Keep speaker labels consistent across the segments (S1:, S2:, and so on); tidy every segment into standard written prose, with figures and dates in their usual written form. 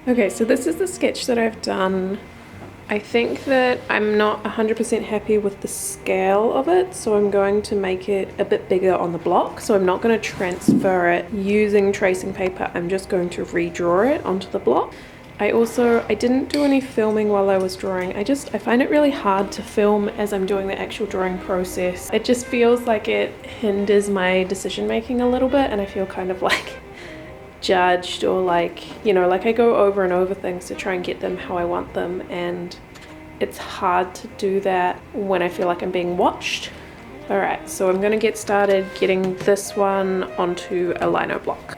S1: Okay, so this is the sketch that I've done. I think that I'm not 100% happy with the scale of it, so I'm going to make it a bit bigger on the block. So I'm not going to transfer it using tracing paper, I'm just going to redraw it onto the block. I didn't do any filming while I was drawing. I find it really hard to film as I'm doing the actual drawing process. It just feels like it hinders my decision making a little bit, and I feel kind of like judged, or like, you know, like I go over and over things to try and get them how I want them, and it's hard to do that when I feel like I'm being watched. Alright, so I'm gonna get started getting this one onto a lino block.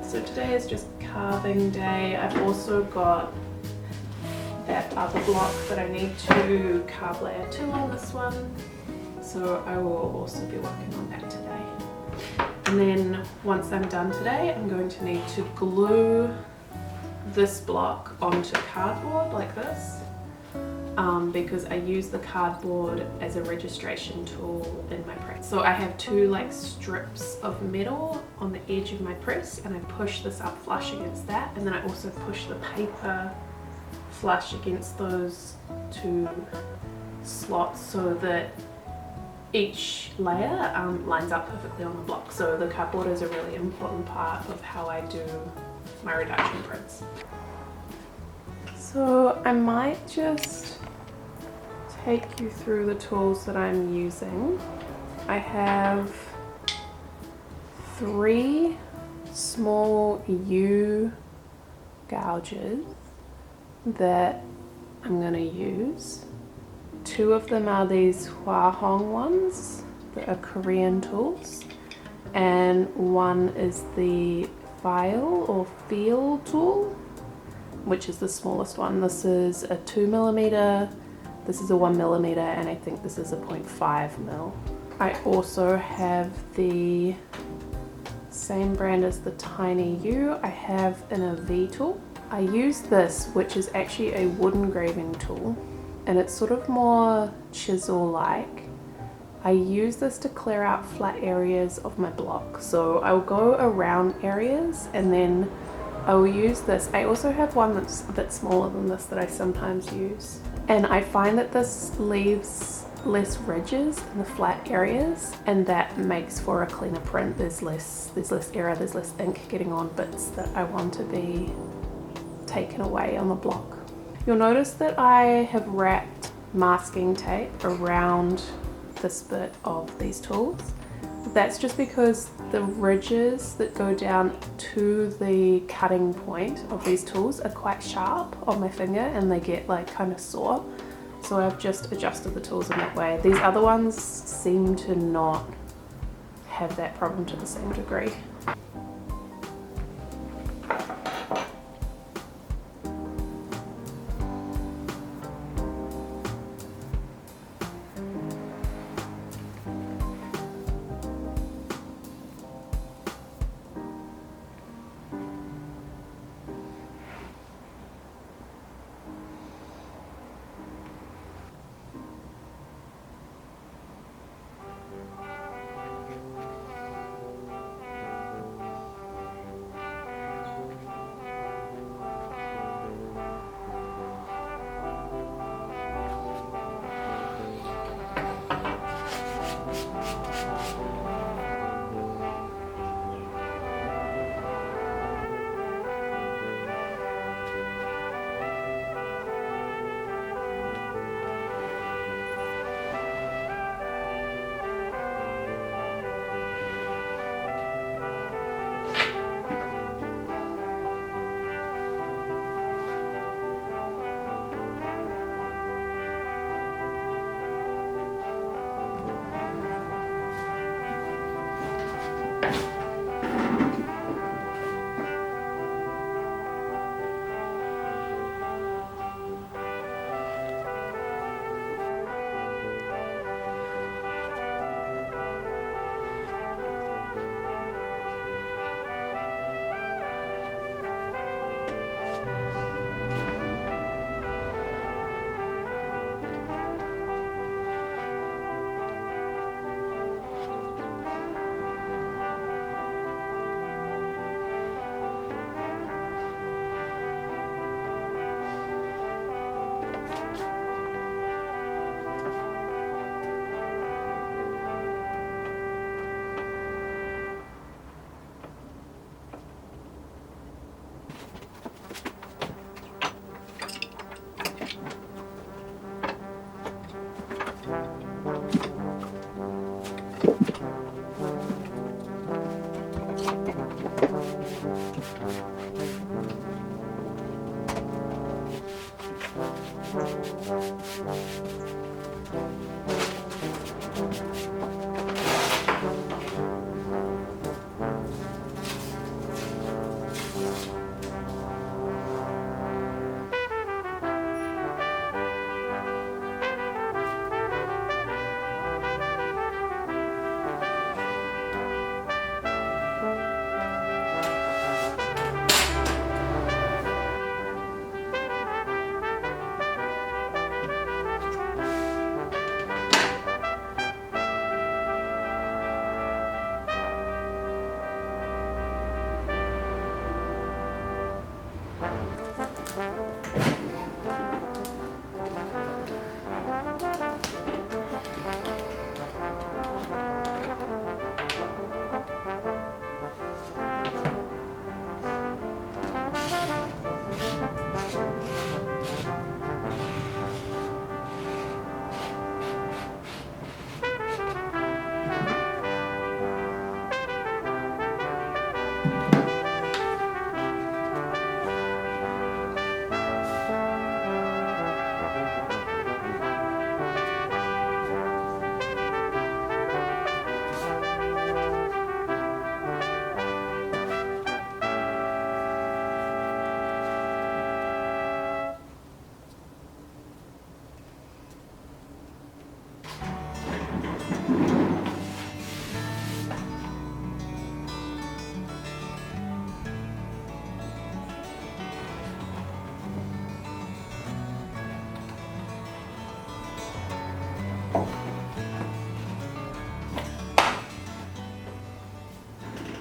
S1: So today is just carving day. I've also got that other block that I need to carve layer 2 on this one. So I will also be working on that today. And then once I'm done today, I'm going to need to glue this block onto cardboard like this. Because I use the cardboard as a registration tool in my press. So I have 2 like strips of metal on the edge of my press, and I push this up flush against that, and then I also push the paper flush against those 2 slots so that each layer lines up perfectly on the block. So the cardboard is a really important part of how I do my reduction prints. So I might just take you through the tools that I'm using. I have 3 small U gouges that I'm going to use. Two of them are these Hua Hong ones that are Korean tools, and one is the file or feel tool, which is the smallest one. This is a 2mm, this is a 1mm, and I think this is a 0.5mm. I also have the same brand as the Tiny U. I have a V tool. I use this, which is actually a wood engraving tool, and it's sort of more chisel-like. I use this to clear out flat areas of my block. So I'll go around areas and then I will use this. I also have one that's a bit smaller than this that I sometimes use. And I find that this leaves less ridges in the flat areas, and that makes for a cleaner print. There's less error, there's less ink getting on bits that I want to be taken away on the block. You'll notice that I have wrapped masking tape around this bit of these tools. That's just because the ridges that go down to the cutting point of these tools are quite sharp on my finger and they get like kind of sore. So I've just adjusted the tools in that way. These other ones seem to not have that problem to the same degree.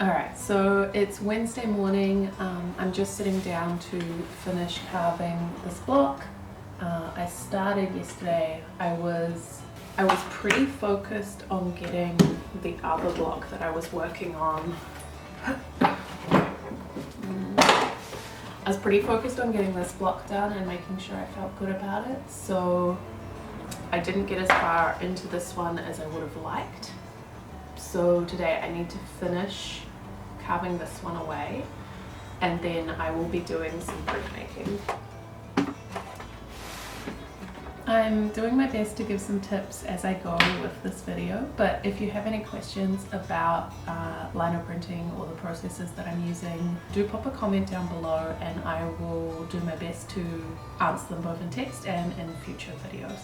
S1: Alright, so it's Wednesday morning. I'm just sitting down to finish carving this block. I started yesterday. I was pretty focused on getting the other block that I was working on. I was pretty focused on getting this block done and making sure I felt good about it. So I didn't get as far into this one as I would have liked. So today I need to finish carving this one away, and then I will be doing some printmaking. I'm doing my best to give some tips as I go with this video, but if you have any questions about lino printing or the processes that I'm using, do pop a comment down below and I will do my best to answer them both in text and in future videos.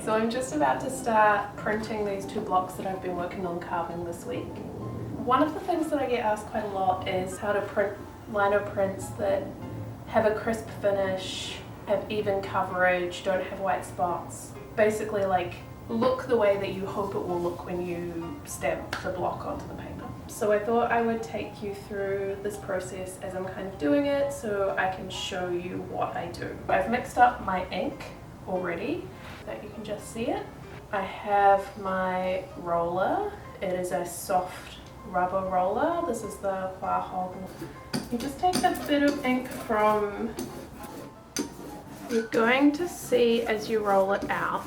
S1: So I'm just about to start printing these two blocks that I've been working on carving this week. One of the things that I get asked quite a lot is how to print lino prints that have a crisp finish, have even coverage, don't have white spots. Basically like look the way that you hope it will look when you stamp the block onto the paper. So I thought I would take you through this process as I'm kind of doing it so I can show you what I do. I've mixed up my ink already, that you can just see it. I have my roller. It is a soft rubber roller. This is the Warhol. You just take a bit of ink from, you're going to see as you roll it out,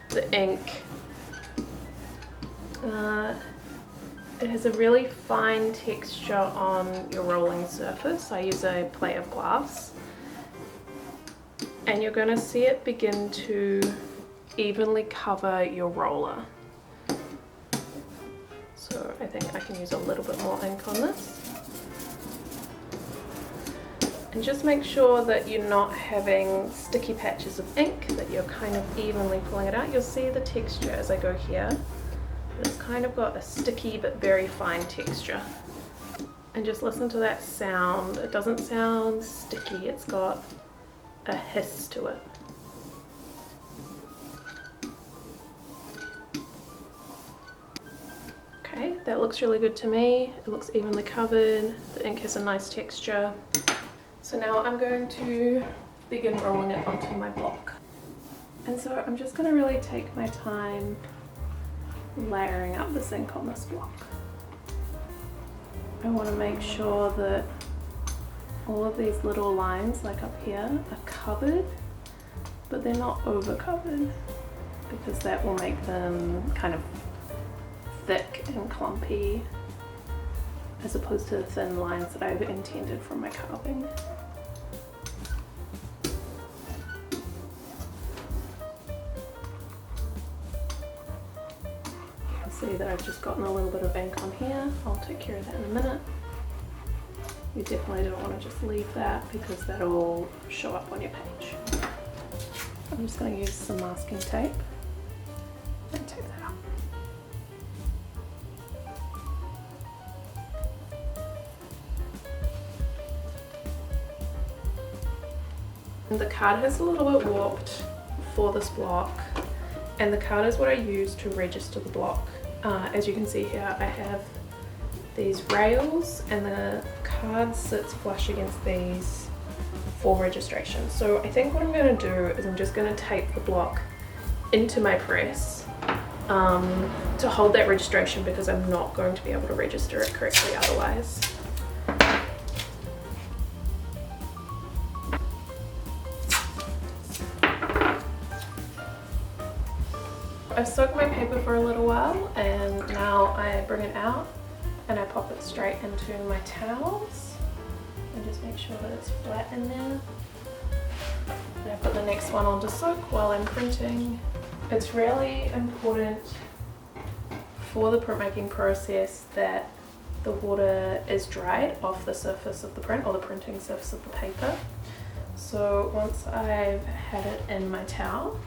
S1: the ink. It has a really fine texture on your rolling surface. I use a plate of glass. And you're going to see it begin to evenly cover your roller. So I think I can use a little bit more ink on this. And just make sure that you're not having sticky patches of ink, that you're kind of evenly pulling it out. You'll see the texture as I go here. It's kind of got a sticky but very fine texture. And just listen to that sound. It doesn't sound sticky, it's got a hiss to it. Okay, that looks really good to me. It looks evenly covered. The ink has a nice texture. So now I'm going to begin rolling it onto my block. And so I'm just going to really take my time layering up this ink on this block. I want to make sure that all of these little lines, like up here, are covered, but they're not over covered, because that will make them kind of thick and clumpy, as opposed to the thin lines that I've intended from my carving. You can see that I've just gotten a little bit of ink on here. I'll take care of that in a minute. You definitely don't want to just leave that because that'll show up on your page. I'm just going to use some masking tape and tape that up. And the card is a little bit warped for this block, and the card is what I use to register the block. As you can see here, I have these rails and the card sits flush against these for registration. So I think what I'm going to do is I'm just going to tape the block into my press to hold that registration, because I'm not going to be able to register it correctly otherwise. I've soaked my paper for a little while, and now I bring it out and I pop it straight into my towels and just make sure that it's flat in there. And I put the next one on to soak while I'm printing. It's really important for the printmaking process that the water is dried off the surface of the print, or the printing surface of the paper. So once I've had it in my towel,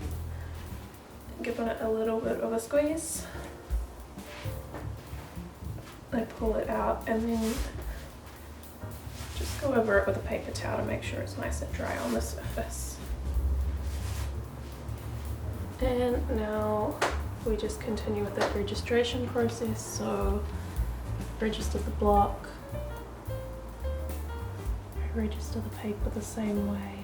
S1: give it a little bit of a squeeze, I pull it out and then just go over it with a paper towel to make sure it's nice and dry on the surface. And now we just continue with that registration process. So register the block, register the paper the same way.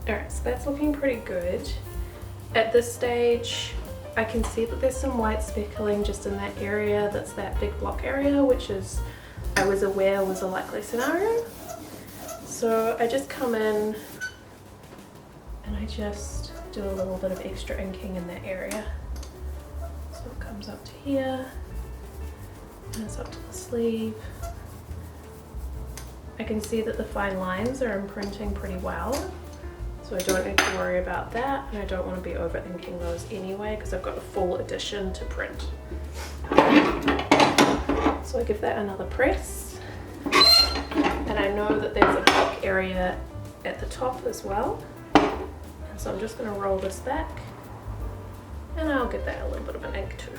S1: Alright, so that's looking pretty good. At this stage, I can see that there's some white speckling just in that area, that's that big block area, which is, I was aware was a likely scenario. So I just come in and I just do a little bit of extra inking in that area. So it comes up to here, and it's up to the sleeve. I can see that the fine lines are imprinting pretty well, so I don't need to worry about that, and I don't want to be over inking those anyway because I've got a full edition to print. So I give that another press, and I know that there's a block area at the top as well, and so I'm just going to roll this back and I'll give that a little bit of an ink too.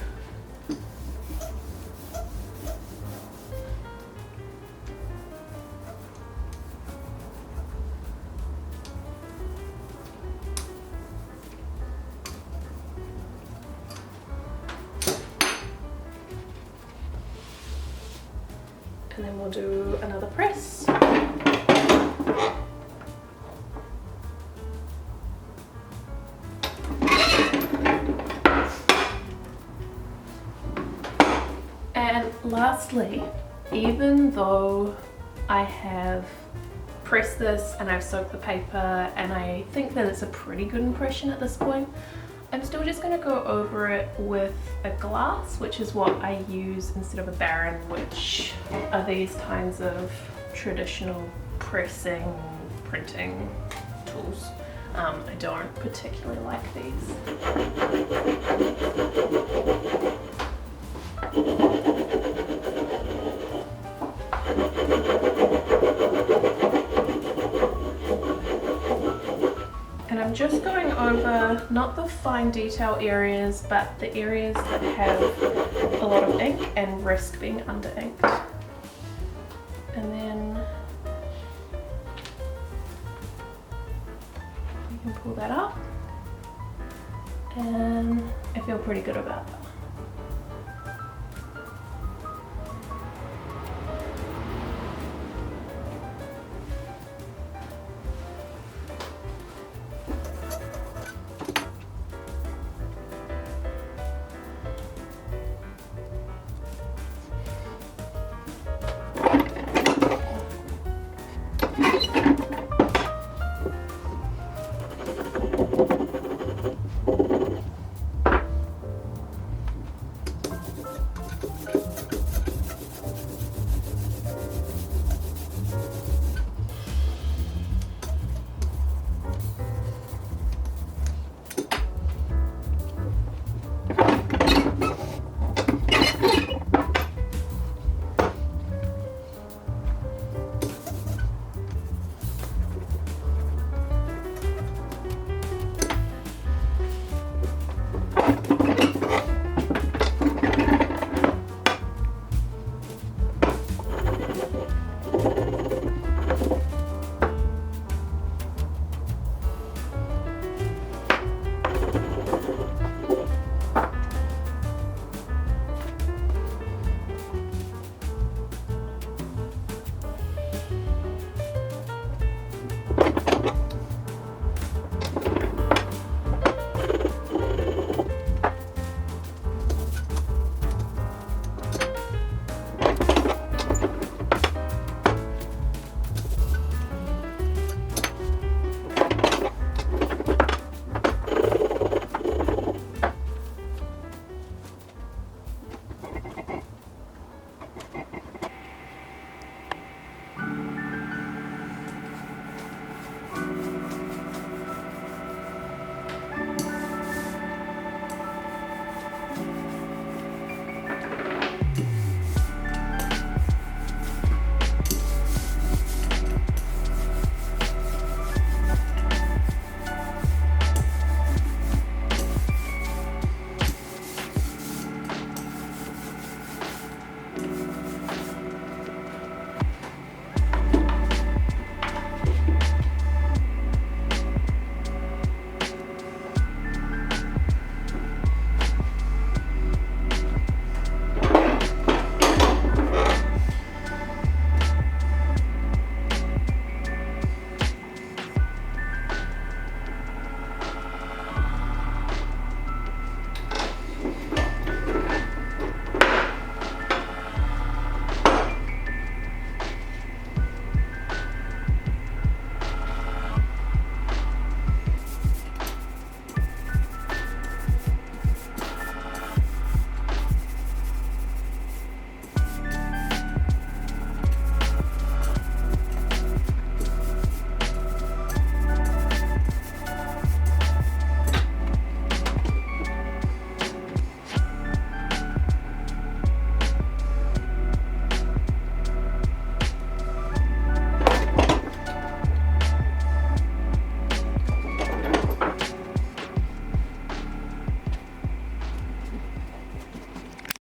S1: And then we'll do another press. And lastly, even though I have pressed this and I've soaked the paper and I think that it's a pretty good impression at this point, I'm still just going to go over it with a glass, which is what I use instead of a barren, which are these kinds of traditional pressing, printing tools. I don't particularly like these. And I'm just going over not the fine detail areas, but the areas that have a lot of ink and risk being under inked. And then you can pull that up, and I feel pretty good about that.